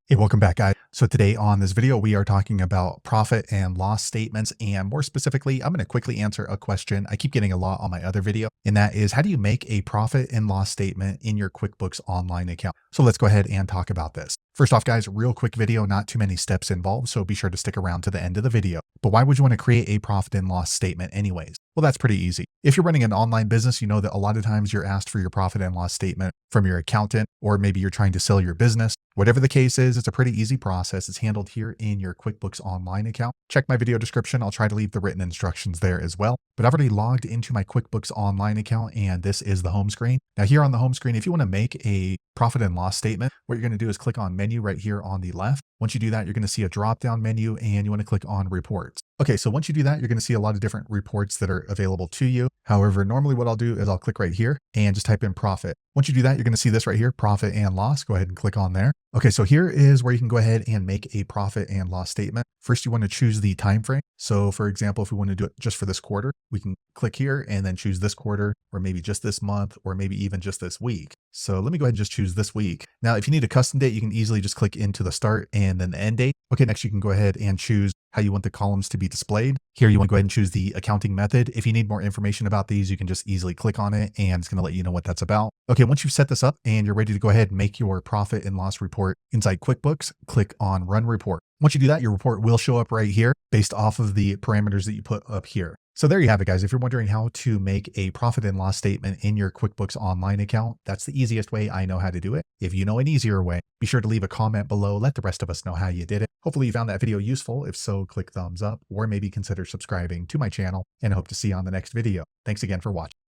Hey, welcome back, guys. So today on this video, we are talking about profit and loss statements. And more specifically, I'm going to quickly answer a question I keep getting a lot on my other video. And that is, how do you make a profit and loss statement in your QuickBooks online account? So let's go ahead and talk about this. First off, guys, real quick video, not too many steps involved. So be sure to stick around to the end of the video. But why would you want to create a profit and loss statement anyways? Well, that's pretty easy. If you're running an online business, you know that a lot of times you're asked for your profit and loss statement from your accountant, or maybe you're trying to sell your business. Whatever the case is, it's a pretty easy process. It's handled here in your QuickBooks Online account. Check my video description. I'll try to leave the written instructions there as well. But I've already logged into my QuickBooks Online account, and this is the home screen. Now here on the home screen, if you want to make a profit and loss statement, what you're going to do is click on menu right here on the left. Once you do that, you're going to see a drop-down menu and you want to click on reports. Okay, so once you do that, you're going to see a lot of different reports that are available to you. However, normally what I'll do is I'll click right here and just type in profit. Once you do that, you're going to see this right here, profit and loss. Go ahead and click on there. Okay, so here is where you can go ahead and make a profit and loss statement. First, you want to choose the time frame. So for example, if we want to do it just for this quarter, we can click here and then choose this quarter, or maybe just this month, or maybe even just this week. So let me go ahead and just choose this week. Now, if you need a custom date, you can easily just click into the start and then the end date. Okay, next you can go ahead and choose how you want the columns to be displayed. Here you want to go ahead and choose the accounting method. If you need more information about these, you can just easily click on it and it's going to let you know what that's about. Okay, once you've set this up and you're ready to go ahead and make your profit and loss report inside QuickBooks, click on Run Report. Once you do that, your report will show up right here based off of the parameters that you put up here. So there you have it, guys. If you're wondering how to make a profit and loss statement in your QuickBooks Online account, that's the easiest way I know how to do it. If you know an easier way, be sure to leave a comment below. Let the rest of us know how you did it. Hopefully you found that video useful. If so, click thumbs up or maybe consider subscribing to my channel, and I hope to see you on the next video. Thanks again for watching.